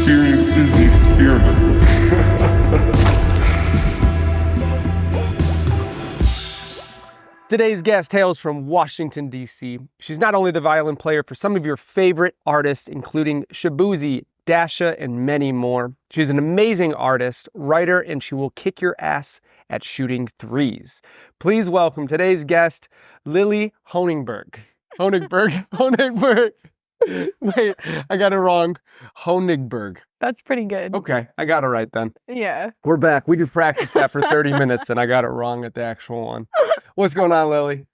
experience is the experiment. Today's guest hails from Washington, D.C. She's not only the violin player for some of your favorite artists, including Shabuzi, Dasha, and many more. She's an amazing artist, writer, and she will kick your ass at shooting threes. Please welcome today's guest, Lily Honigberg. Honigberg. Wait, I got it wrong. Honigberg. That's pretty good. Okay, I got it right then. Yeah. We're back. We just practiced that for 30 minutes and I got it wrong at the actual one. What's going on, Lily?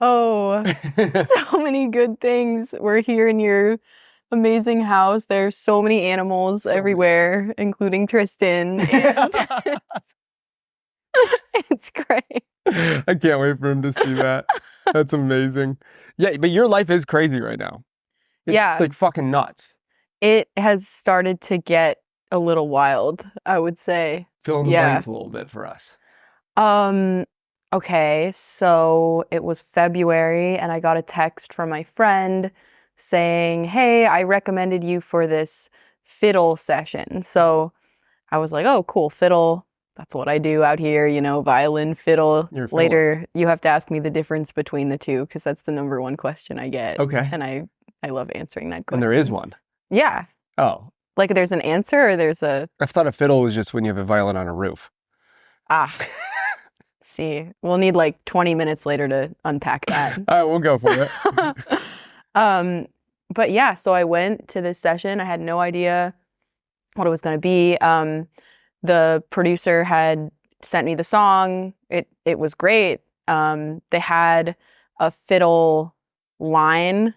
Oh, so many good things. We're here in your amazing house. There's so many animals everywhere, including Tristan. And it's great. I can't wait for him to see that. That's amazing. Yeah, but your life is crazy right now. It's like fucking nuts. It has started to get a little wild, I would say. Fill in the blanks a little bit for us. Okay, so it was February and I got a text from my friend saying, hey, I recommended you for this fiddle session. So I was like, oh, cool, fiddle. That's what I do out here, you know, violin, fiddle. Later, you have to ask me the difference between the two because that's the number one question I get. Okay. And I love answering that question. And there is one. Yeah. Oh. Like there's an answer or there's a... I thought a fiddle was just when you have a violin on a roof. Ah. See, we'll need like 20 minutes later to unpack that. All right, we'll go for it. But yeah, so I went to this session. I had no idea what it was going to be. The producer had sent me the song. It was great. They had a fiddle line.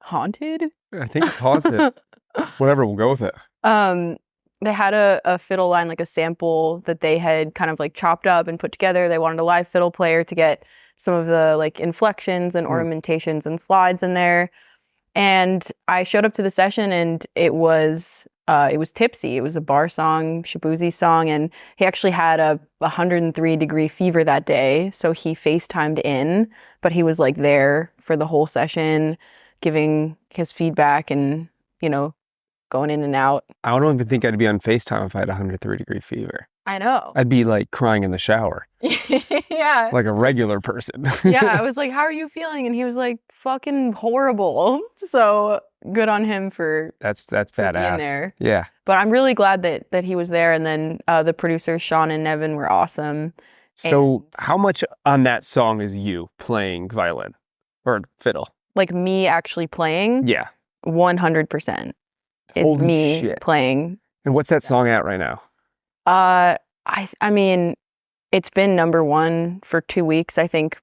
Haunted? I think it's haunted. Whatever, we'll go with it. They had a fiddle line, like a sample that they had kind of like chopped up and put together. They wanted a live fiddle player to get some of the like inflections and ornamentations and slides in there. And I showed up to the session and it was Tipsy. It was a bar song, Shabuzi song, and he actually had a 103-degree fever that day. So he FaceTimed in, but he was like there for the whole session, giving his feedback and, you know, going in and out. I don't even think I'd be on FaceTime if I had a 103-degree fever. I know. I'd be like crying in the shower. Yeah. Like a regular person. Yeah, I was like, how are you feeling? And he was like, fucking horrible. So good on him for That's badass. being there. Yeah. But I'm really glad that he was there. And then the producers, Sean and Nevin, were awesome. So how much on that song is you playing violin or fiddle? Like me actually playing? Yeah. 100% is Holy me shit. playing. And what's that song at right now? I mean, it's been number one for 2 weeks, I think.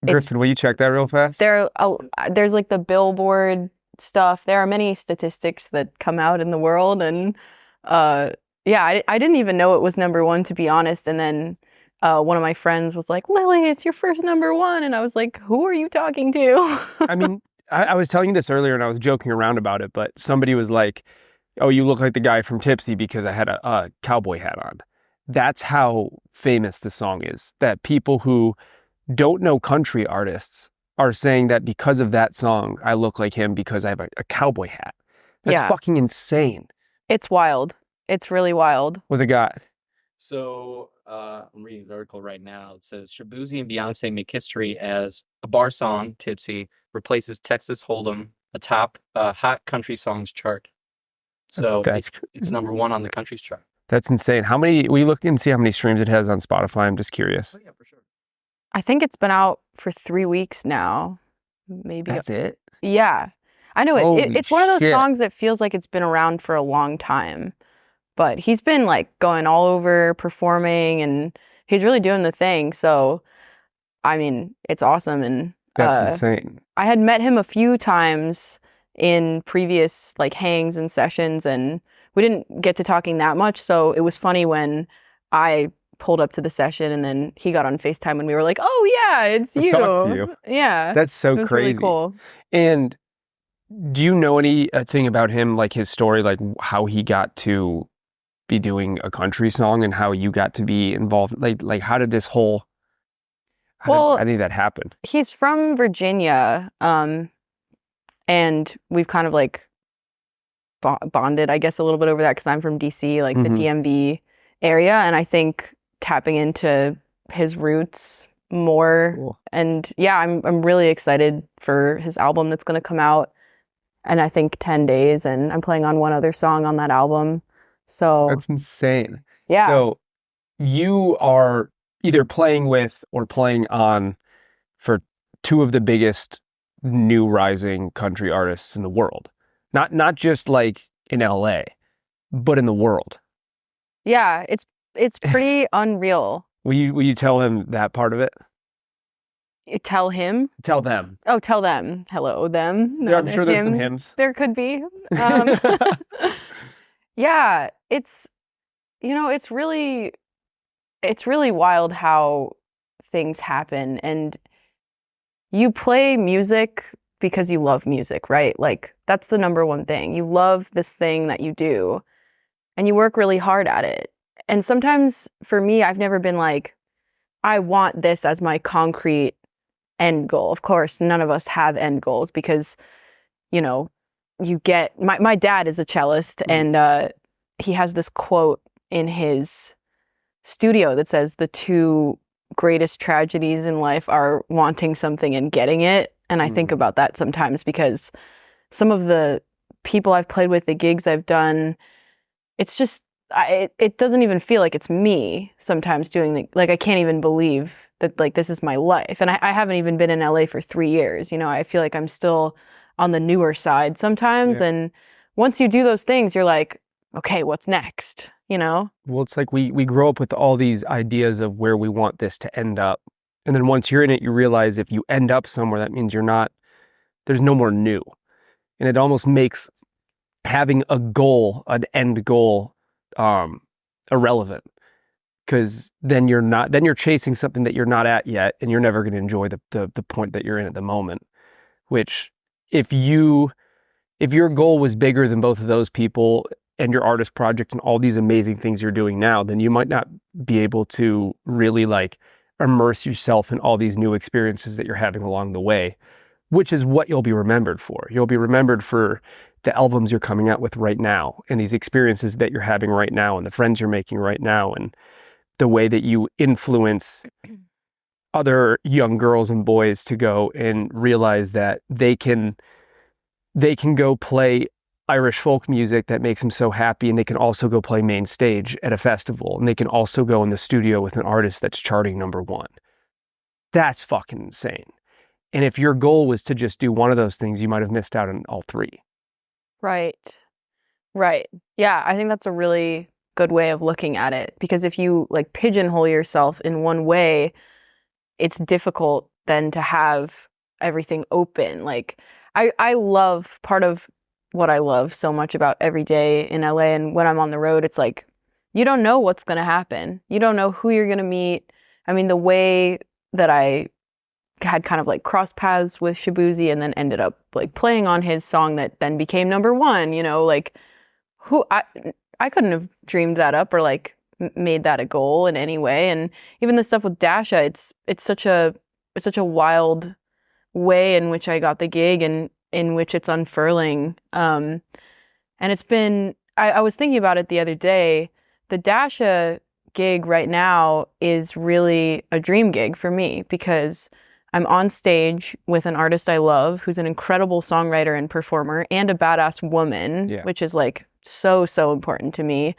Griffin, will you check that real fast? There's like the Billboard stuff. There are many statistics that come out in the world. And I didn't even know it was number one, to be honest. And then one of my friends was like, Lily, it's your first number one. And I was like, who are you talking to? I mean, I was telling you this earlier and I was joking around about it, but somebody was like, oh, you look like the guy from Tipsy because I had a cowboy hat on. That's how famous the song is. That people who don't know country artists are saying that because of that song, I look like him because I have a cowboy hat. That's fucking insane. It's wild. It's really wild. What's it got? So I'm reading the article right now. It says Shabuzi and Beyonce make history as a bar song, Tipsy, replaces Texas Hold'em, a top hot country songs chart. So it's number one on the country's chart. That's insane. How many, will you look and see how many streams it has on Spotify? I'm just curious. Oh, yeah, for sure. I think it's been out for 3 weeks now. Maybe. That's it? Yeah. I know it's one of those shit. songs that feels like it's been around for a long time. But he's been like going all over performing and he's really doing the thing. So, I mean, it's awesome. And that's insane. I had met him a few times in previous like hangs and sessions and we didn't get to talking that much. So it was funny when I pulled up to the session and then he got on FaceTime and we were like, oh yeah, it's you. Talk to you. Yeah. That's so it was crazy. really cool. And do you know anything about him, like his story, like how he got to be doing a country song and how you got to be involved? Like how did this whole, how did that happen? He's from Virginia. And we've kind of like bonded, I guess, a little bit over that because I'm from DC, like the Mhm. DMV area, and I think tapping into his roots more. Cool. And yeah, I'm really excited for his album that's going to come out in I think 10 days, and I'm playing on one other song on that album. So That's insane. yeah. So you are either playing with or playing on for two of the biggest new rising country artists in the world. Not just like in LA, but in the world. Yeah, it's pretty unreal. Will you tell him that part of it? Tell him. Tell them. Oh, tell them. Hello, them. Yeah, I'm sure there's some him. hymns. There could be. Um, yeah, it's it's really wild how things happen, and you play music because you love music, right? Like that's the number one thing. You love this thing that you do, and you work really hard at it. And sometimes for me, I've never been like, I want this as my concrete end goal. Of course, none of us have end goals because, you get my dad is a cellist, and he has this quote in his studio that says the two greatest tragedies in life are wanting something and getting it. And I think about that sometimes because some of the people I've played with, the gigs I've done, it's just it doesn't even feel like it's me sometimes doing like I can't even believe that like this is my life. And I haven't even been in LA for 3 years. I feel like I'm still on the newer side sometimes. Yeah. And once you do those things, you're like, okay, what's next? Well, it's like we grow up with all these ideas of where we want this to end up. And then once you're in it, you realize if you end up somewhere, that means there's no more new. And it almost makes having a goal, an end goal, irrelevant. Because then you're chasing something that you're not at yet, and you're never going to enjoy the point that you're in at the moment. Which if your goal was bigger than both of those people and your artist project and all these amazing things you're doing now, then you might not be able to really like immerse yourself in all these new experiences that you're having along the way, which is what you'll be remembered for. You'll be remembered for the albums you're coming out with right now and these experiences that you're having right now and the friends you're making right now and the way that you influence other young girls and boys to go and realize that they can go play Irish folk music that makes them so happy, and they can also go play main stage at a festival, and they can also go in the studio with an artist that's charting #1. That's fucking insane. And if your goal was to just do one of those things, you might have missed out on all three. Right. Yeah, I think that's a really good way of looking at it, because if you like pigeonhole yourself in one way, it's difficult then to have everything open. Like I love part of what I love so much about every day in LA and when I'm on the road, it's like you don't know what's going to happen. You don't know who you're going to meet. I mean, the way that I had kind of like cross paths with Shabuzi and then ended up like playing on his song that then became #1, like who I couldn't have dreamed that up or like made that a goal in any way. And even the stuff with Dasha, it's such a wild way in which I got the gig and in which it's unfurling. And it's been, I was thinking about it the other day. The Dasha gig right now is really a dream gig for me because I'm on stage with an artist I love who's an incredible songwriter and performer and a badass woman, which is like so important to me.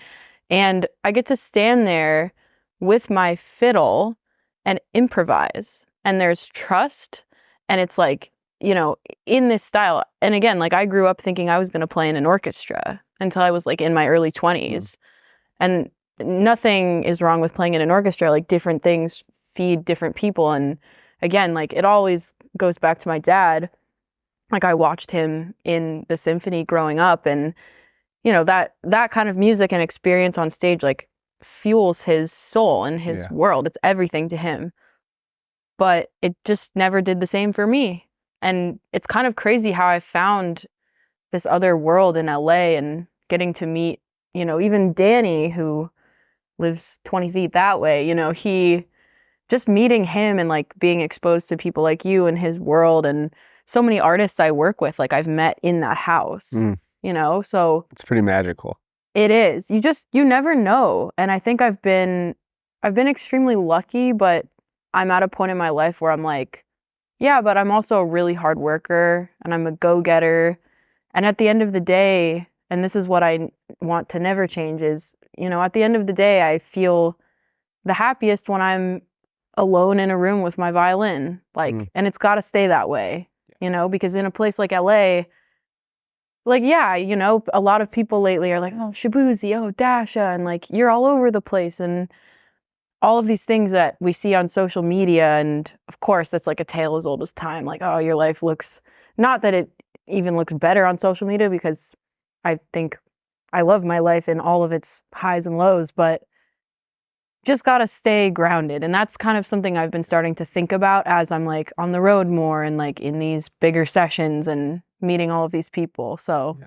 And I get to stand there with my fiddle and improvise. And there's trust. And it's like, in this style. And again, like I grew up thinking I was going to play in an orchestra until I was like in my early 20s. And nothing is wrong with playing in an orchestra. Like different things feed different people. And again, like it always goes back to my dad. Like I watched him in the symphony growing up, and that kind of music and experience on stage like fuels his soul and his world. It's everything to him. But it just never did the same for me. And it's kind of crazy how I found this other world in LA and getting to meet, even Danny, who lives 20 feet that way, he just meeting him and like being exposed to people like you and his world and so many artists I work with, like I've met in that house. So It's pretty magical. it is. You never know. And I think I've been extremely lucky, but I'm at a point in my life where I'm like, yeah, but I'm also a really hard worker and I'm a go-getter. And at the end of the day, and this is what I want to never change is, at the end of the day, I feel the happiest when I'm alone in a room with my violin. And it's got to stay that way, because in a place like LA, a lot of people lately are like, oh, Shabuzi, oh, Dasha, and you're all over the place. And all of these things that we see on social media, and of course, that's like a tale as old as time. Like, oh, your life looks, not that it even looks better on social media, because I think I love my life in all of its highs and lows, but just got to stay grounded. And that's kind of something I've been starting to think about as I'm on the road more and in these bigger sessions and meeting all of these people. So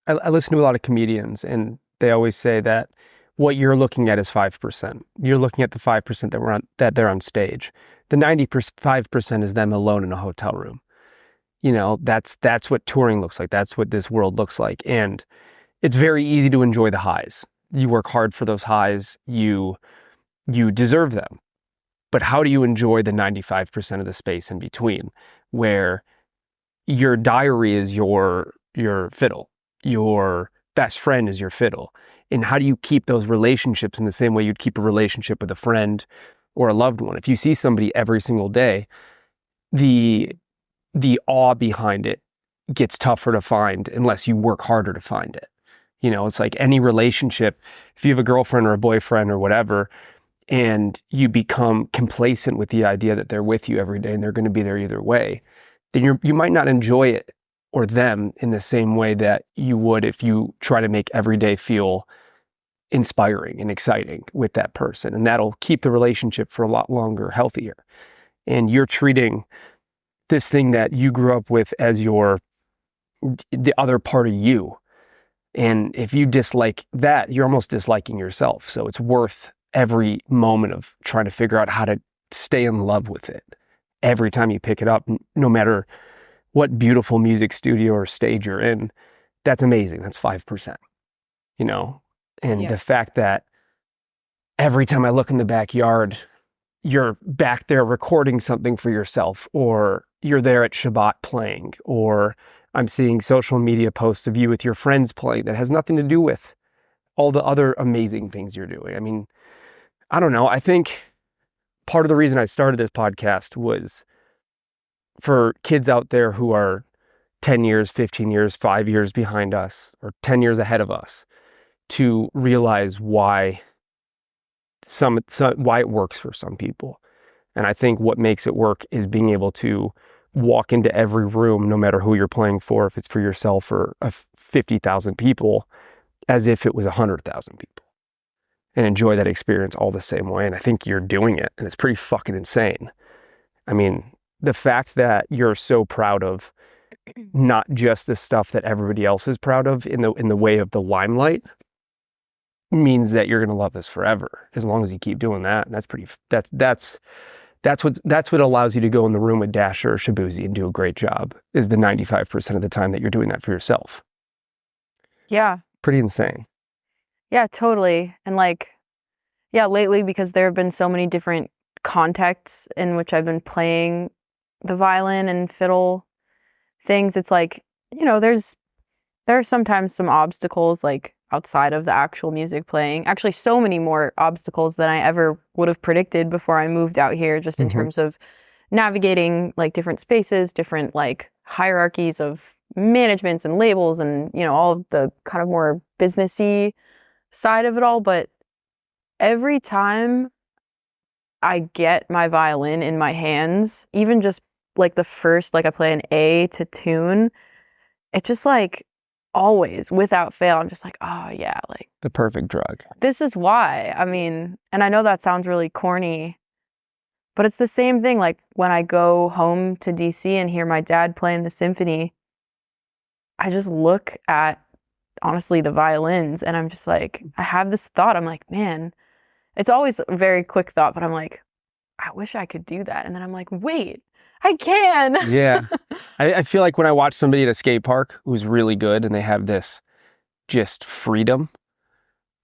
I listen to a lot of comedians, and they always say that what you're looking at is 5%. You're looking at the 5% that they're on stage. The 95% is them alone in a hotel room. That's what touring looks like. That's what this world looks like. And it's very easy to enjoy the highs. You work hard for those highs. You deserve them. But how do you enjoy the 95% of the space in between, where your diary is your fiddle, your best friend is your fiddle? And how do you keep those relationships in the same way you'd keep a relationship with a friend or a loved one? If you see somebody every single day, the awe behind it gets tougher to find unless you work harder to find it. It's like any relationship. If you have a girlfriend or a boyfriend or whatever, and you become complacent with the idea that they're with you every day and they're going to be there either way, then you might not enjoy it or them in the same way that you would if you try to make every day feel inspiring and exciting with that person. And that'll keep the relationship for a lot longer, healthier. And you're treating this thing that you grew up with as the other part of you. And if you dislike that, you're almost disliking yourself. So it's worth every moment of trying to figure out how to stay in love with it every time you pick it up, no matter what beautiful music studio or stage you're in. That's amazing. That's 5%, and the fact that every time I look in the backyard, you're back there recording something for yourself, or you're there at Shabbat playing, or I'm seeing social media posts of you with your friends playing that has nothing to do with all the other amazing things you're doing. I mean, I don't know. I think part of the reason I started this podcast was for kids out there who are 10 years, 15 years, 5 years behind us, or 10 years ahead of us, to realize why why it works for some people. And I think what makes it work is being able to walk into every room, no matter who you're playing for, if it's for yourself or 50,000 people, as if it was 100,000 people, and enjoy that experience all the same way. And I think you're doing it, and it's pretty fucking insane. I mean, the fact that you're so proud of not just the stuff that everybody else is proud of in the way of the limelight means that you're going to love this forever, as long as you keep doing that. And that's what allows you to go in the room with Dasher or Shabuzi and do a great job, is the 95% of the time that you're doing that for yourself. Yeah. Pretty insane. Yeah, totally. And lately, because there have been so many different contexts in which I've been playing the violin and fiddle things, it's there are sometimes some obstacles outside of the actual music playing. Actually, so many more obstacles than I ever would have predicted before I moved out here, just in terms of navigating different spaces, different hierarchies of managements and labels, and all of the kind of more businessy side of it all. But every time I get my violin in my hands, even just the first, I play an A to tune, it just always, without fail, I'm just oh yeah, the perfect drug. This is why. I mean, and I know that sounds really corny, but it's the same thing. When I go home to DC and hear my dad playing the symphony, I just look at, honestly, the violins, and I'm just I have this thought. I'm man, it's always a very quick thought, but I'm I wish I could do that. And then I'm wait, I can. Yeah. I feel like when I watch somebody at a skate park who's really good and they have this just freedom.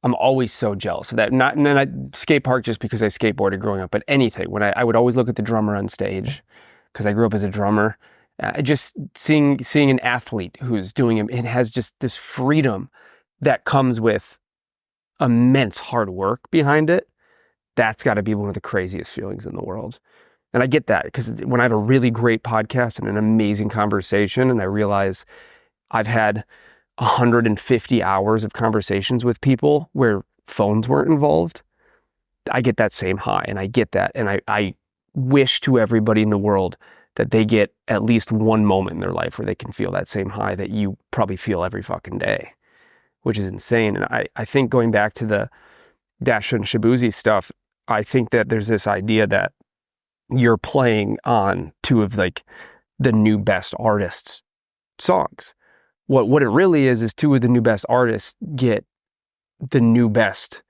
I'm always so jealous of that. Not and then I skate park just because I skateboarded growing up, but anything. When I would always look at the drummer on stage because I grew up as a drummer. Just seeing an athlete who's doing it has just this freedom that comes with immense hard work behind it. That's got to be one of the craziest feelings in the world. And I get that because when I have a really great podcast and an amazing conversation, and I realize I've had 150 hours of conversations with people where phones weren't involved, I get that same high, and I get that. And I wish to everybody in the world that they get at least one moment in their life where they can feel that same high that you probably feel every fucking day, which is insane. And I think going back to the Dasha and Shabuzi stuff, I think that there's this idea that you're playing on two of like the new best artists' songs. What it really is two of the new best artists get the new best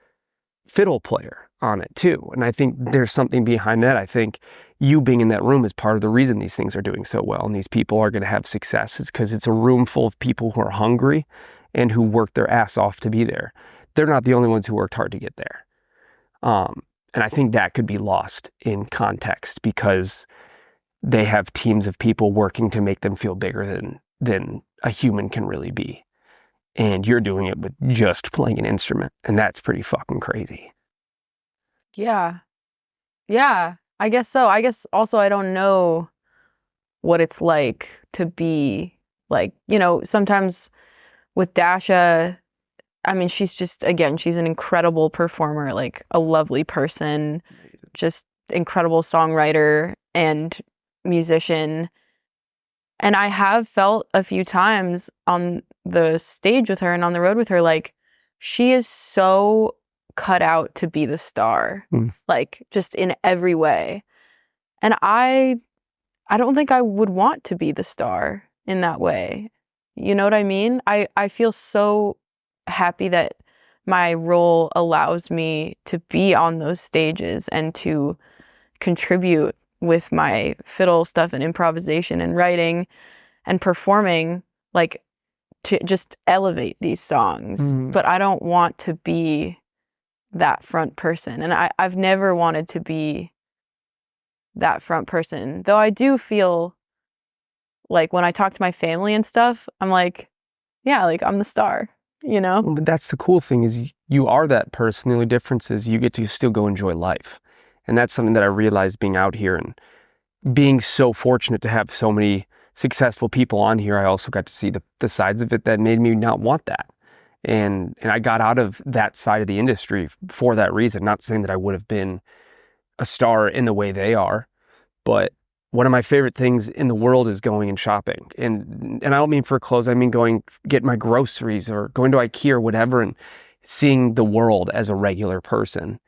fiddle player on it too. And I think there's something behind that. I think you being in that room is part of the reason these things are doing so well and these people are going to have success. It's because it's a room full of people who are hungry and who worked their ass off to be there. They're not the only ones who worked hard to get there. And I think that could be lost in context because they have teams of people working to make them feel bigger than a human can really be. And you're doing it with just playing an instrument. And that's pretty fucking crazy. Yeah. Yeah, I guess so. I guess also I don't know what it's like to be like, sometimes with Dasha, I mean, she's just, again, she's an incredible performer, like a lovely person, just incredible songwriter and musician. And I have felt a few times on the stage with her and on the road with her, like she is so cut out to be the star, like just in every way. And I don't think I would want to be the star in that way. You know what I mean? I feel so happy that my role allows me to be on those stages and to contribute with my fiddle stuff and improvisation and writing and performing, like to just elevate these songs. But I don't want to be that front person. And I've never wanted to be that front person. Though I do feel like when I talk to my family and stuff, I'm like, yeah, like I'm the star, But that's the cool thing is you are that person. The only difference is you get to still go enjoy life. And that's something that I realized being out here and being so fortunate to have so many successful people on here. I also got to see the sides of it that made me not want that. And I got out of that side of the industry for that reason. Not saying that I would have been a star in the way they are, but one of my favorite things in the world is going and shopping. And I don't mean for clothes, I mean going get my groceries or going to IKEA or whatever and seeing the world as a regular person.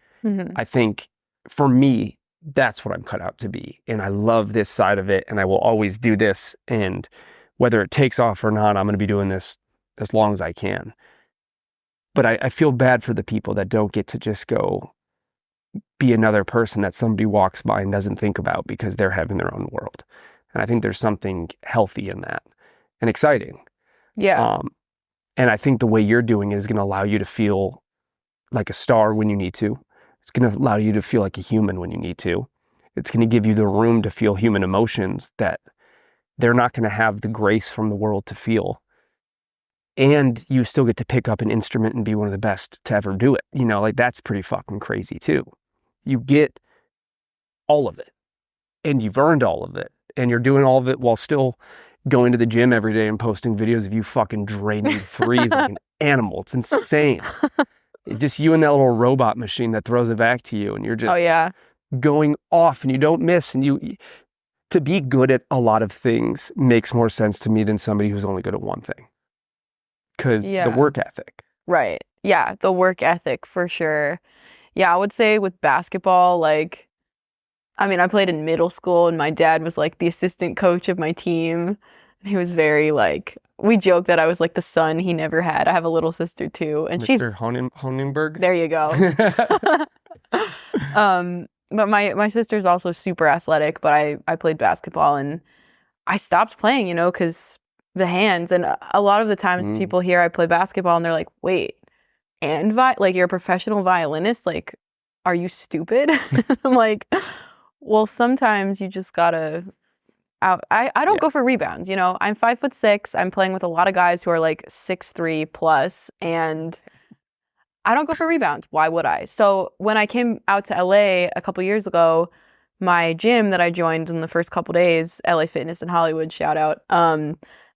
I think for me, that's what I'm cut out to be. And I love this side of it and I will always do this. And whether it takes off or not, I'm going to be doing this as long as I can. But I feel bad for the people that don't get to just go be another person that somebody walks by and doesn't think about because they're having their own world. And I think there's something healthy in that and exciting. Yeah. And I think the way you're doing it is going to allow you to feel like a star when you need to. It's going to allow you to feel like a human when you need to. It's going to give you the room to feel human emotions that they're not going to have the grace from the world to feel. And you still get to pick up an instrument and be one of the best to ever do it. Like that's pretty fucking crazy too. You get all of it and you've earned all of it and you're doing all of it while still going to the gym every day and posting videos of you fucking draining threes like an animal. It's insane. It's just you and that little robot machine that throws it back to you and you're just going off and you don't miss. And to be good at a lot of things makes more sense to me than somebody who's only good at one thing. Because the work ethic. Right. Yeah, the work ethic for sure. Yeah, I would say with basketball, like, I mean, I played in middle school and my dad was like the assistant coach of my team. He was very like, we joke that I was like the son he never had. I have a little sister too. And Mr. she's Honigberg. There you go. But my sister's also super athletic, but I played basketball and I stopped playing, because the hands. And a lot of the times people hear I play basketball and they're like, wait, and like you're a professional violinist? Like, are you stupid? I'm like, well, sometimes you just gotta I don't go for rebounds, you know. I'm 5'6". I'm playing with a lot of guys who are like 6'3" plus, and I don't go for rebounds. Why would I? So when I came out to LA a couple years ago, my gym that I joined in the first couple days, LA Fitness in Hollywood, shout out,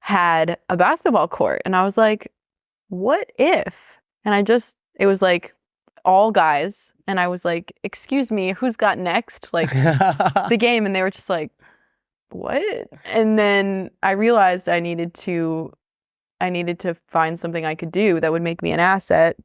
had a basketball court. And I was like, what if? And it was like all guys. And I was like, excuse me, who's got next? Like the game. And they were just like, what? And then I realized I needed to find something I could do that would make me an asset.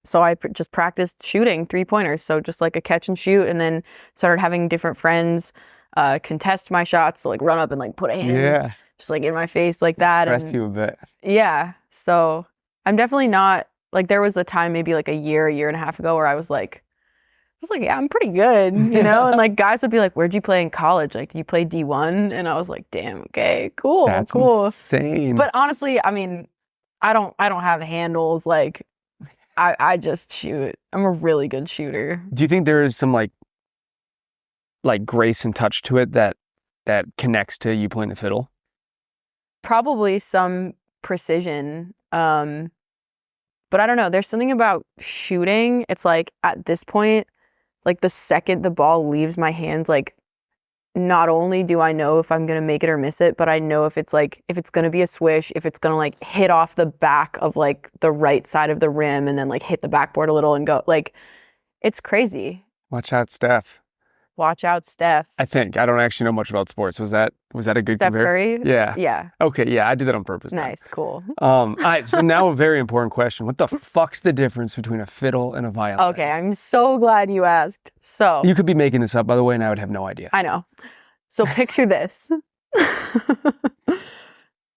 So I just practiced shooting 3-pointers. So just like a catch and shoot, and then started having different friends contest my shots. So like run up and like put a hand just like in my face like that. Press you a bit. Yeah. So I'm definitely not like, there was a time maybe like a year and a half ago where I was like, yeah, I'm pretty good, you know? And like guys would be like, where'd you play in college? Like, do you play D1? And I was like, damn, okay, cool. That's cool. insane. But honestly, I mean, I don't have handles. Like I just shoot. I'm a really good shooter. Do you think there is some like grace and touch to it that connects to you playing the fiddle? Probably some precision. But I don't know. There's something about shooting. It's like at this point, like the second the ball leaves my hands, like not only do I know if I'm going to make it or miss it, but I know if it's going to be a swish, if it's going to like hit off the back of like the right side of the rim and then like hit the backboard a little and go. Like, it's crazy. Watch out, Steph. Watch out, Steph. I think. I don't actually know much about sports. Was that a good Steph Curry? Yeah. Yeah. Okay, yeah, I did that on purpose. Nice, cool. All right, so now a very important question. What the fuck's the difference between a fiddle and a violin? Okay, I'm so glad you asked. So You could be making this up, by the way, and I would have no idea. I know. So picture this.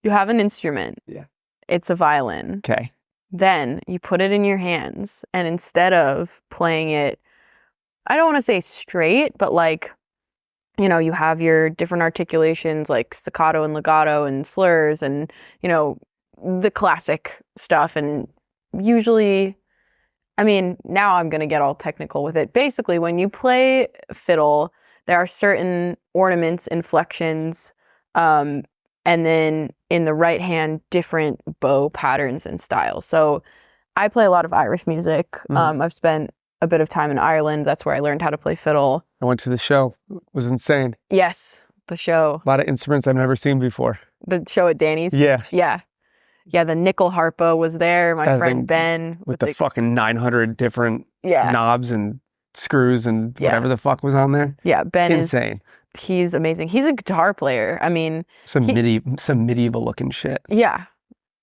You have an instrument. Yeah. It's a violin. Okay. Then you put it in your hands, and instead of playing it, I don't want to say straight, but like, you know, you have your different articulations like staccato and legato and slurs and, you know, the classic stuff. And usually, I mean, now I'm going to get all technical with it. Basically, when you play fiddle, there are certain ornaments, inflections, and then in the right hand, different bow patterns and styles. So I play a lot of Irish music. I've spent a bit of time in Ireland. That's where I learned how to play fiddle. I went to the show. It was insane. Yes, the show. A lot of instruments I've never seen before. The show at Danny's? Yeah. Yeah. Yeah, the nickel harpa was there. My friend Ben. With the fucking 900 different yeah. knobs and screws and whatever the fuck was on there. Yeah, Ben insane. He's amazing. He's a guitar player. I mean, some medieval looking shit. Yeah.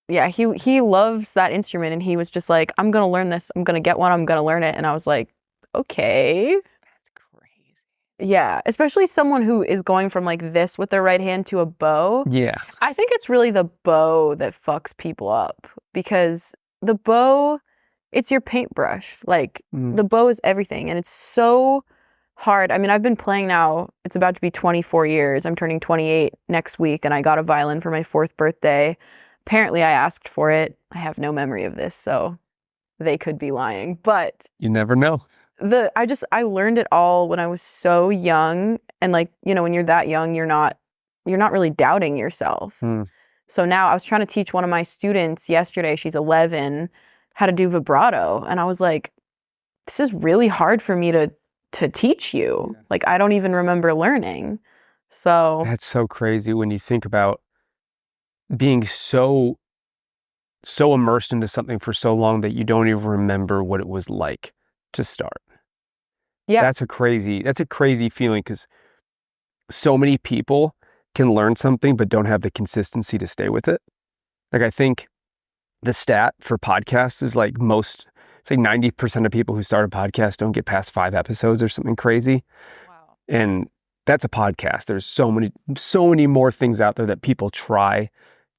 Yeah, he loves that instrument, and he was just like, I'm going to learn this. I'm going to get one. I'm going to learn it. And I was like, okay. That's crazy. Yeah, especially someone who is going from like this with their right hand to a bow. Yeah. I think it's really the bow that fucks people up, because the bow, it's your paintbrush. Like the bow is everything, and it's so hard. I mean, I've been playing now, it's about to be 24 years. I'm turning 28 next week, and I got a violin for my 4th birthday. Apparently I asked for it. I have no memory of this, so they could be lying, but you never know. I learned it all when I was so young, and like, you know, when you're that young, you're not really doubting yourself. So now I was trying to teach one of my students yesterday, she's 11, how to do vibrato, and I was like, this is really hard for me to teach you. Like, I don't even remember learning. So that's so crazy when you think about being so immersed into something for so long that you don't even remember what it was like to start. Yeah. That's a crazy feeling, because so many people can learn something but don't have the consistency to stay with it. Like, I think the stat for podcasts is like it's like 90% of people who start a podcast don't get past 5 episodes or something crazy. Wow. And that's a podcast. There's so many more things out there that people try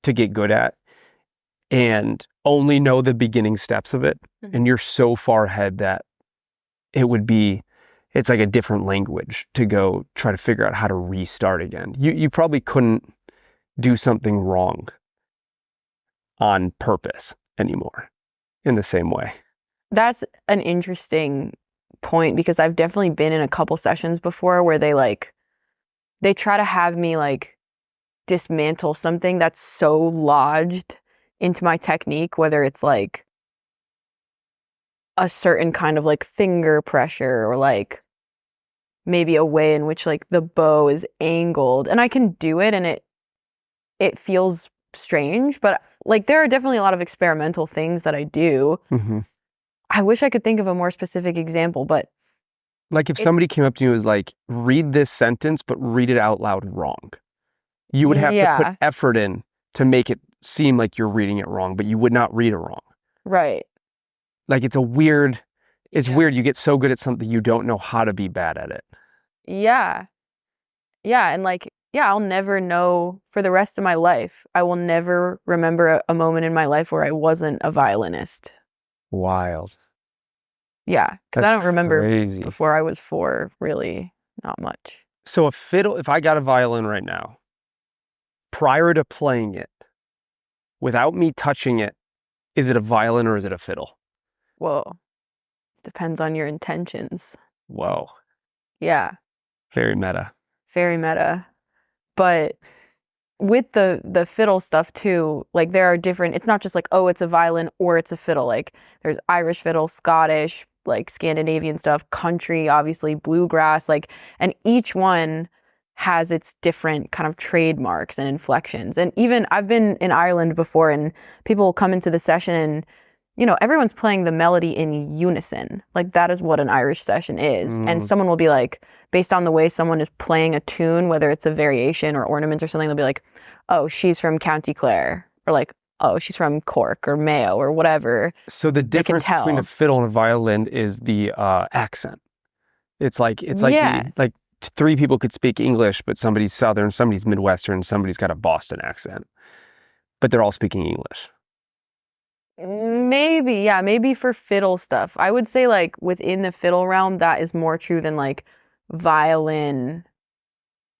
to get good at and only know the beginning steps of it. And you're so far ahead that it's like a different language to go try to figure out how to restart again. You probably couldn't do something wrong on purpose anymore in the same way. That's an interesting point because I've definitely been in a couple sessions before where they try to have me like dismantle something that's so lodged into my technique, whether it's like a certain kind of like finger pressure or like maybe a way in which like the bow is angled, and I can do it and it feels strange, but like there are definitely a lot of experimental things that I do. Mm-hmm. I wish I could think of a more specific example, but Like if somebody came up to you and was like, read this sentence, but read it out loud wrong. You would have to put effort in to make it seem like you're reading it wrong, but you would not read it wrong. Right. Like it's weird. You get so good at something you don't know how to be bad at it. Yeah. Yeah. And like, yeah, I'll never know for the rest of my life. I will never remember a moment in my life where I wasn't a violinist. Wild. Yeah. Because I don't remember crazy. before I was 4, really, not much. So if I got a violin right now, prior to playing it, without me touching it, is it a violin or is it a fiddle? Whoa. Depends on your intentions. Whoa. Yeah. Very meta. Very meta. But with the fiddle stuff too, like there are different, it's not just like, oh, it's a violin or it's a fiddle. Like there's Irish fiddle, Scottish, like Scandinavian stuff, country, obviously, bluegrass, like, and each one has its different kind of trademarks and inflections. And even I've been in Ireland before and people will come into the session and, you know, everyone's playing the melody in unison. Like that is what an Irish session is. And someone will be like, based on the way someone is playing a tune, whether it's a variation or ornaments or something, they'll be like, oh, she's from County Clare, or like, oh, she's from Cork or Mayo or whatever. So the difference between a fiddle and a violin is the accent. It's like like 3 people could speak English, but somebody's Southern, somebody's Midwestern, somebody's got a Boston accent, but they're all speaking English. Maybe for fiddle stuff. I would say like within the fiddle realm, that is more true than like violin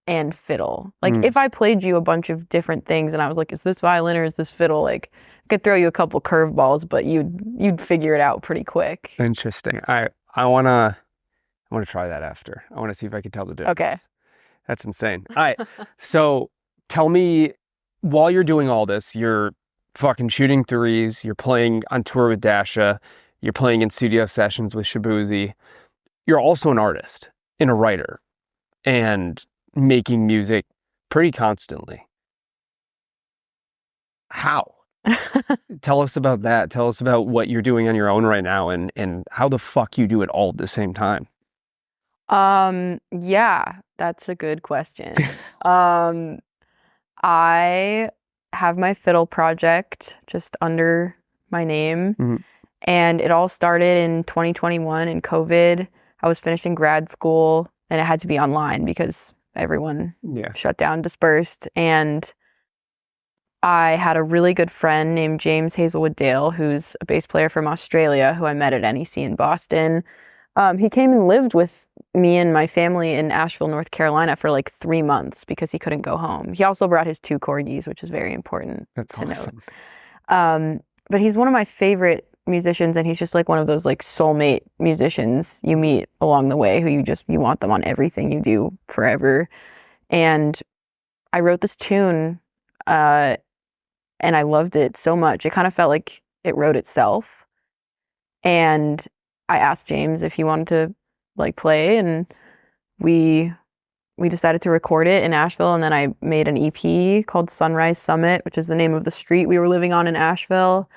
and fiddle. Like if I played you a bunch of different things and I was like, is this violin or is this fiddle? Like I could throw you a couple curveballs, but you'd figure it out pretty quick. Interesting. I wanna try that after. I wanna see if I can tell the difference. Okay. That's insane. All right. So tell me, while you're doing all this, you're fucking shooting threes, you're playing on tour with Dasha, you're playing in studio sessions with Shabuzi. You're also an artist and a writer and making music pretty constantly. How? Tell us about that. Tell us about what you're doing on your own right now and how the fuck you do it all at the same time. Yeah, that's a good question. I have my fiddle project just under my name, and it all started in 2021 in COVID. I was finishing grad school and it had to be online because everyone shut down, dispersed, and I had a really good friend named James Hazelwood Dale, who's a bass player from Australia, who I met at NEC in Boston. He came and lived with me and my family in Asheville, North Carolina for like 3 months because he couldn't go home. He also brought his 2 corgis, which is very important to note. But he's one of my favorite musicians, and he's just like one of those like soulmate musicians you meet along the way who you want them on everything you do forever. And I wrote this tune and I loved it so much. It kind of felt like it wrote itself. And I asked James if he wanted to like play, and we decided to record it in Asheville. And then I made an EP called Sunrise Summit, which is the name of the street we were living on in Asheville.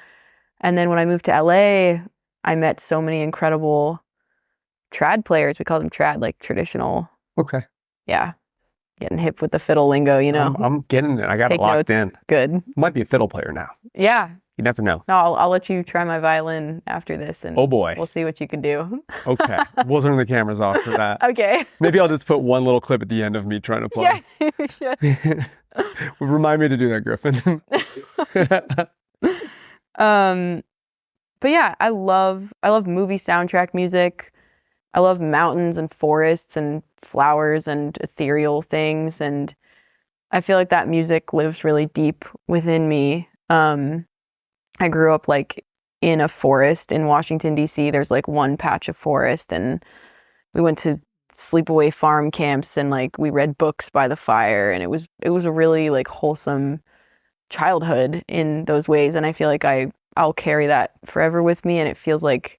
And then when I moved to LA, I met so many incredible trad players. We call them trad, like traditional. Okay. Yeah. Getting hip with the fiddle lingo, you know. I'm getting it. I got it locked in. Good. Might be a fiddle player now. Yeah. You never know. No, I'll let you try my violin after this, and oh boy, we'll see what you can do. Okay. We'll turn the cameras off for that. Okay. Maybe I'll just put one little clip at the end of me trying to play. Yeah, you should. Remind me to do that, Griffin. But yeah, I love movie soundtrack music. I love mountains and forests and flowers and ethereal things, and I feel like that music lives really deep within me. I grew up like in a forest in Washington, D.C. There's like one patch of forest, and we went to sleepaway farm camps, and like we read books by the fire, and it was a really like wholesome childhood in those ways. And I feel like I'll carry that forever with me, and it feels like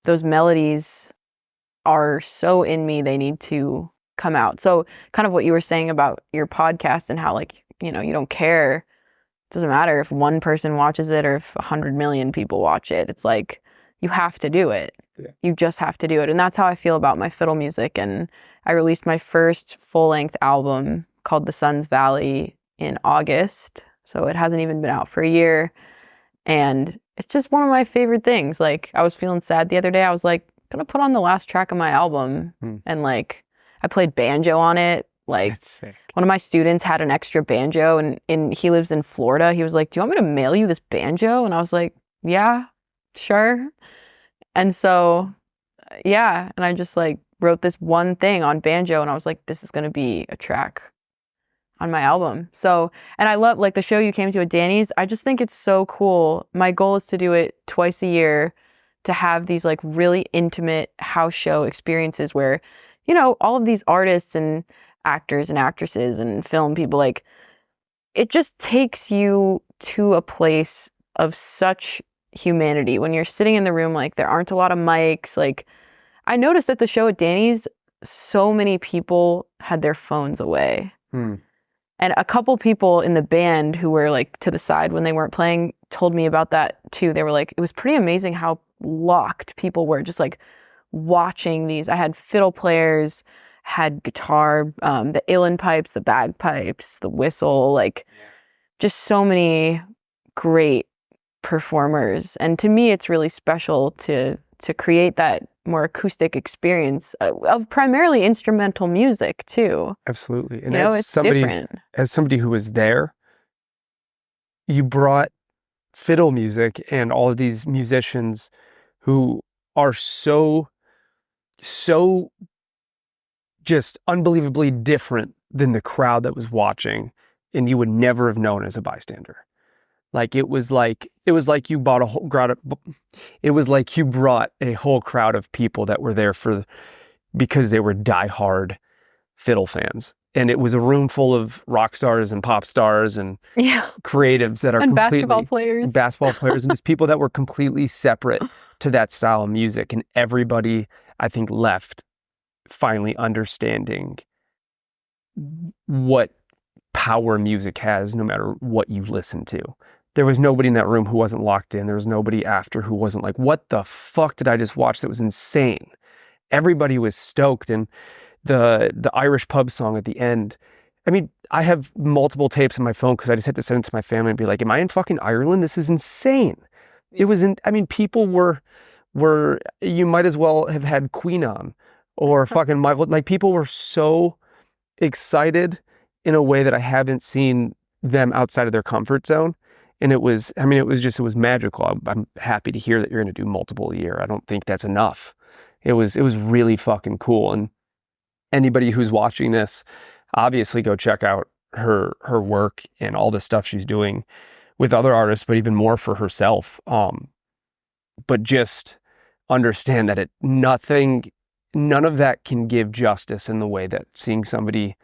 those melodies are so in me, they need to come out. So kind of what you were saying about your podcast and how like, you know, you don't care. It doesn't matter if one person watches it or if 100 million people watch it. It's like you have to do it. Yeah. You just have to do it. And that's how I feel about my fiddle music. And I released my first full-length album called The Sun's Valley in August. So it hasn't even been out for a year. And it's just one of my favorite things. Like I was feeling sad the other day. I was like, gonna put on the last track of my album. And like I played banjo on it. Like That's sick. one of my students had an extra banjo, and he lives in Florida. He was like, do you want me to mail you this banjo? And I was like, yeah, sure. And so yeah, and I just like wrote this one thing on banjo, and I was like, this is gonna be a track on my album. So, and I love like the show you came to at Danny's. I just think it's so cool. My goal is to do it twice a year, to have these like really intimate house show experiences where, you know, all of these artists and actors and actresses and film people, like it just takes you to a place of such humanity when you're sitting in the room. Like there aren't a lot of mics. Like I noticed at the show at Danny's, so many people had their phones away. And a couple people in the band who were like to the side when they weren't playing told me about that too. They were like, it was pretty amazing how locked people were just like watching these. I had fiddle players, had guitar, the uilleann pipes, the bagpipes, the whistle, like just so many great performers. And to me, it's really special to create that more acoustic experience of primarily instrumental music too. Absolutely. And You know, it's different. as somebody who was there, you brought fiddle music and all of these musicians who are so just unbelievably different than the crowd that was watching, and you would never have known as a bystander. Like it was like you bought a whole crowd. It was like you brought a whole crowd of people that were there because they were diehard fiddle fans, and it was a room full of rock stars and pop stars and creatives that are And completely basketball players, and just people that were completely separate to that style of music, and everybody I think left finally understanding what power music has, no matter what you listen to. There was nobody in that room who wasn't locked in. There was nobody after who wasn't like, what the fuck did I just watch? That was insane. Everybody was stoked. And the Irish pub song at the end, I mean, I have multiple tapes on my phone because I just had to send it to my family and be like, am I in fucking Ireland? This is insane. It was people were, you might as well have had Queen on or fucking Michael. Like people were so excited in a way that I haven't seen them outside of their comfort zone. And it was magical. I'm happy to hear that you're going to do multiple a year. I don't think that's enough. It was really fucking cool. And anybody who's watching this, obviously go check out her work and all the stuff she's doing with other artists, but even more for herself. But just understand that none of that can give justice in the way that seeing somebody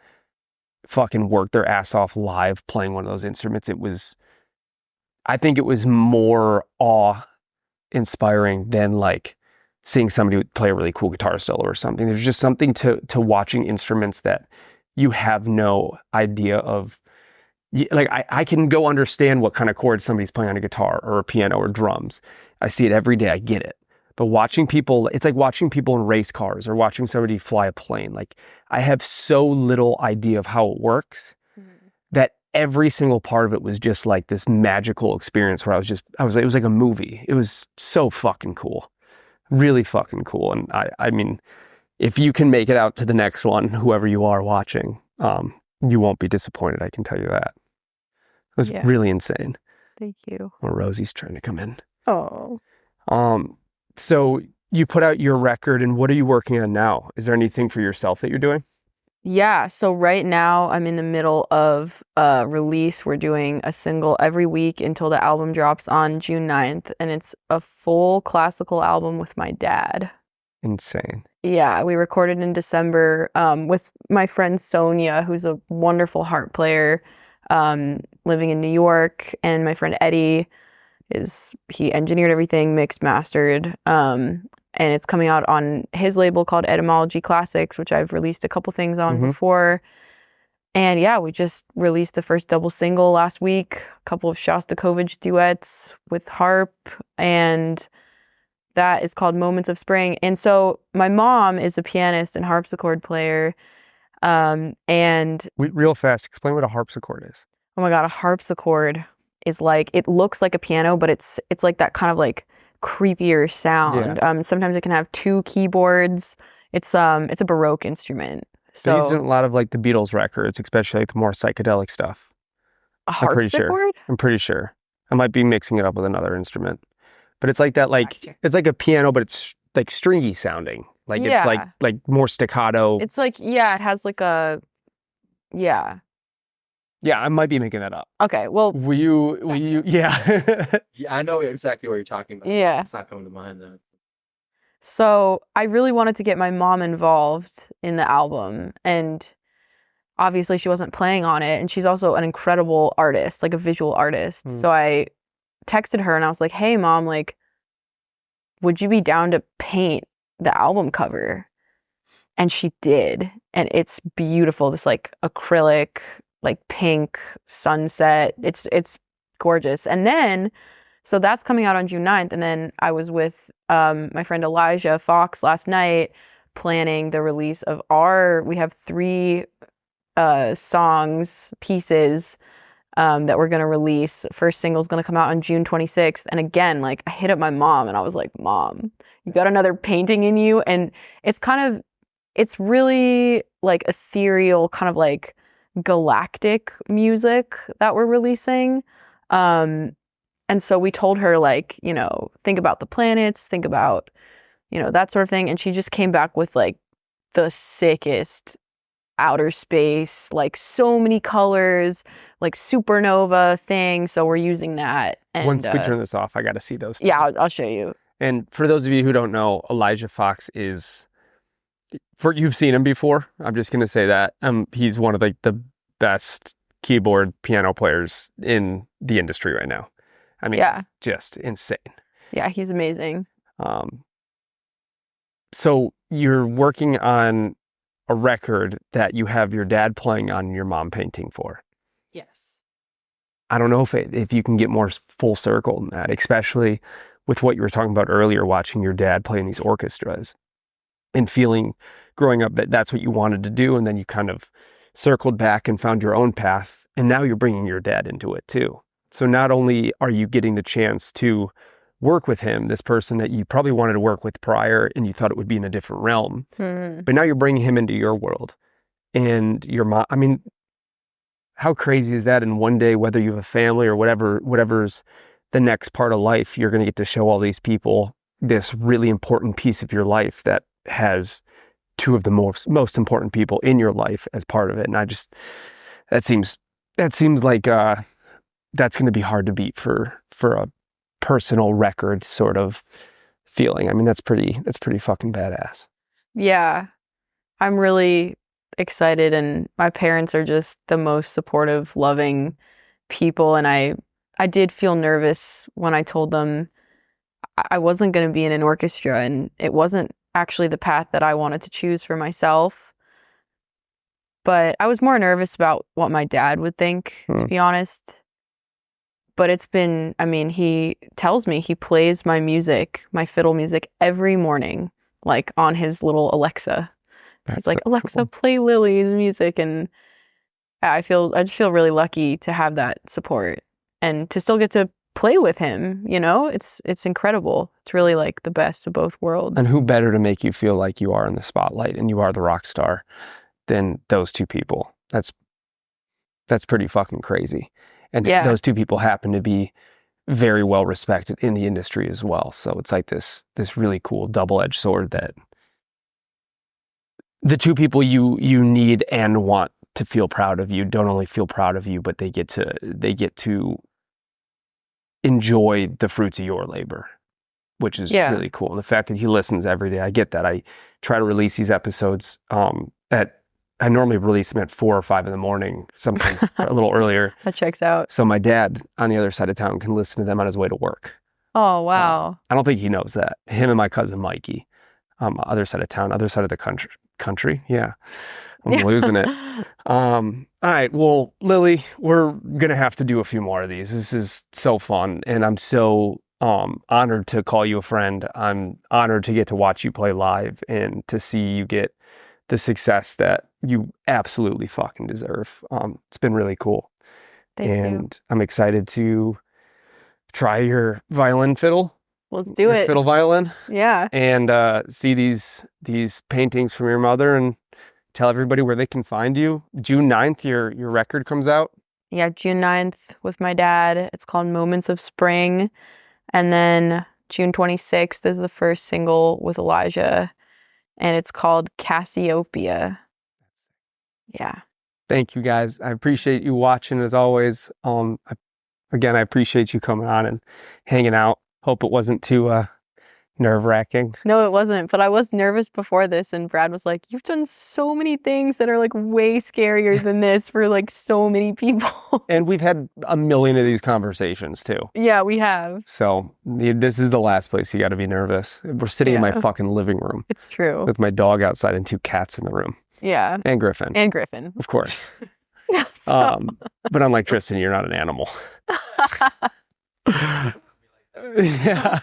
fucking work their ass off live playing one of those instruments. I think it was more awe-inspiring than like seeing somebody play a really cool guitar solo or something. There's just something to watching instruments that you have no idea of. Like I can go understand what kind of chords somebody's playing on a guitar or a piano or drums. I see it every day. I get it. But watching people, it's like watching people in race cars or watching somebody fly a plane. Like I have so little idea of how it works that every single part of it was just like this magical experience where it was like a movie. It was so fucking cool. Really fucking cool. And I mean, if you can make it out to the next one, whoever you are watching, you won't be disappointed. I can tell you that. It was really insane. Thank you. Well, Rosie's trying to come in. Oh. So you put out your record, and what are you working on now? Is there anything for yourself that you're doing? Yeah, so right now I'm in the middle of a release. We're doing a single every week until the album drops on June 9th, and it's a full classical album with my dad. Insane. Yeah, we recorded in December with my friend Sonia, who's a wonderful harp player, living in New York, and my friend Eddie he engineered everything, mixed, mastered, and it's coming out on his label called Etymology Classics, which I've released a couple things on before. And yeah, we just released the first double single last week, a couple of Shostakovich duets with harp, and that is called Moments of Spring. And so my mom is a pianist and harpsichord player. And Real fast, explain what a harpsichord is. oh my God, a harpsichord is like, it looks like a piano, but it's like that kind of like creepier sound. Yeah. Sometimes it can have two keyboards. It's a Baroque instrument. They used it in So a lot of like the Beatles records, especially like the more psychedelic stuff. a I'm pretty sure. harpsichord? I'm pretty sure. I might be mixing it up with another instrument. But it's like that, like, Gotcha. it's like a piano, but it's like stringy sounding. Like it's Yeah. like more staccato. It's like, yeah, it has like a, yeah. Yeah, I might be making that up. Okay, well, Will you, yeah. Yeah, I know exactly what you're talking about. yeah. It's not coming to mind though. So I really wanted to get my mom involved in the album, and obviously she wasn't playing on it, and she's also an incredible artist, like a visual artist. Mm. So I texted her and I was like, "Hey mom, like would you be down to paint the album cover?" And she did, and it's beautiful. This like acrylic, like pink sunset. It's gorgeous. And then so that's coming out on June 9th, and then I was with my friend Elijah Fox last night planning the release of we have 3 songs, pieces that we're going to release. First single's going to come out on June 26th. And again, like I hit up my mom and I was like, "Mom, you got another painting in you?" And it's really like ethereal, kind of like galactic music that we're releasing. And so we told her, like, think about the planets, think about, that sort of thing. And she just came back with like the sickest outer space, like so many colors, like supernova thing. So we're using that. And Once we turn this off, I got to see those. Yeah, I'll show you. And for those of you who don't know, Elijah Fox you've seen him before. I'm just going to say that. He's one of the best keyboard piano players in the industry right now. I mean, Yeah. just insane. Yeah, he's amazing. So you're working on a record that you have your dad playing on and your mom painting for. Yes. I don't know if you can get more full circle than that, especially with what you were talking about earlier, watching your dad play in these orchestras and feeling growing up that that's what you wanted to do. And then you kind of circled back and found your own path. And now you're bringing your dad into it too. So not only are you getting the chance to work with him, this person that you probably wanted to work with prior and you thought it would be in a different realm, but now you're bringing him into your world. And your mom, I mean, how crazy is that? And one day, whether you have a family or whatever's the next part of life, you're going to get to show all these people this really important piece of your life that has 2 of the most important people in your life as part of it. And that seems like that's going to be hard to beat for a personal record sort of feeling. I mean, that's pretty fucking badass. Yeah. I'm really excited, and my parents are just the most supportive, loving people. And I did feel nervous when I told them I wasn't going to be in an orchestra, and it wasn't actually the path that I wanted to choose for myself. But I was more nervous about what my dad would think, to be honest. But he tells me he plays my music, my fiddle music, every morning, like on his little Alexa. He's like, so "Alexa, cool. play Lily's music." And I just feel really lucky to have that support and to still get to play with him. It's incredible. It's really like the best of both worlds. And who better to make you feel like you are in the spotlight and you are the rock star than those 2 people? That's pretty fucking crazy. And those 2 people happen to be very well respected in the industry as well. So it's like this really cool double-edged sword that the two people you need and want to feel proud of you don't only feel proud of you, but they get to enjoy the fruits of your labor, which is really cool. And the fact that he listens every day, I get that. I try to release these episodes I normally release them at 4 or 5 in the morning, sometimes a little earlier. That checks out. So my dad on the other side of town can listen to them on his way to work. Oh, wow. I don't think he knows that. Him and my cousin Mikey, other side of town, other side of the country. Yeah. I'm losing it. All right. Well, Lily, we're going to have to do a few more of these. This is so fun. And I'm so honored to call you a friend. I'm honored to get to watch you play live and to see you get the success that you absolutely fucking deserve. It's been really cool. Thank you. I'm excited to try your violin fiddle. Let's do it. Fiddle violin. Yeah. And see these paintings from your mother and tell everybody where they can find you. June 9th, your record comes out. Yeah, June 9th with my dad. It's called Moments of Spring. And then June 26th is the first single with Elijah. And it's called Cassiopeia. Yeah. Thank you, guys. I appreciate you watching as always. Again, I appreciate you coming on and hanging out. Hope it wasn't too nerve-wracking. No, it wasn't. But I was nervous before this, and Brad was like, "You've done so many things that are like way scarier than this for like so many people." And we've had a million of these conversations too. Yeah, we have. So this is the last place you got to be nervous. We're sitting in my fucking living room. It's true. With my dog outside and 2 cats in the room. Yeah. And Griffin. Of course. But unlike Tristan, you're not an animal. Yeah.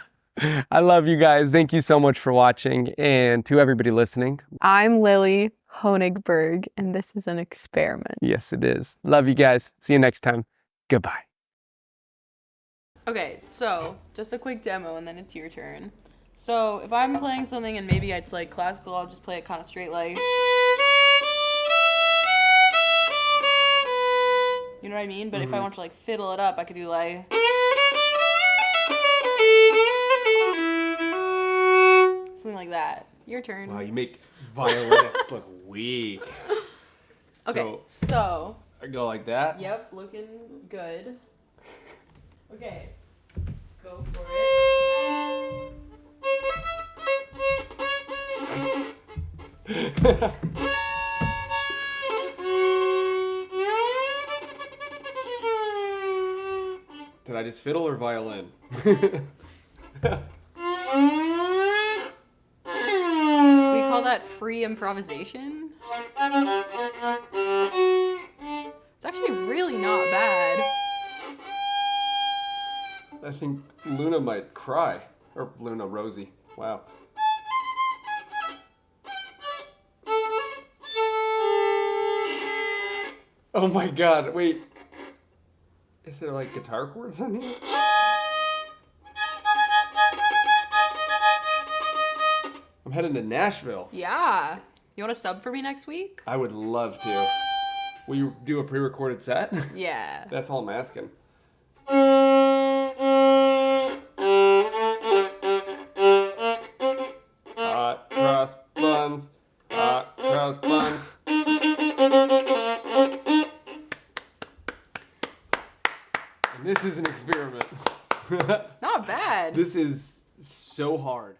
I love you guys. Thank you so much for watching. And to everybody listening, I'm Lily Honigberg, and this is an experiment. Yes, it is. Love you guys. See you next time. Goodbye. Okay, so just a quick demo and then it's your turn. So if I'm playing something and maybe it's like classical, I'll just play it kind of straight like. You know what I mean? But if I want to like fiddle it up, I could do like. Something like that. Your turn. Wow, you make violinists look weak. Okay, so. I go like that? Yep, looking good. Okay, go for it. Did I just fiddle or violin? We call that free improvisation. It's actually really not bad. I think Luna might cry. Or Rosie. Wow. Oh my god, wait. Is there like guitar chords on here? I'm heading to Nashville. Yeah. You want to sub for me next week? I would love to. Will you do a pre-recorded set? Yeah. That's all I'm asking. Hot cross buns. Hot cross buns. And this is an experiment. Not bad. This is so hard.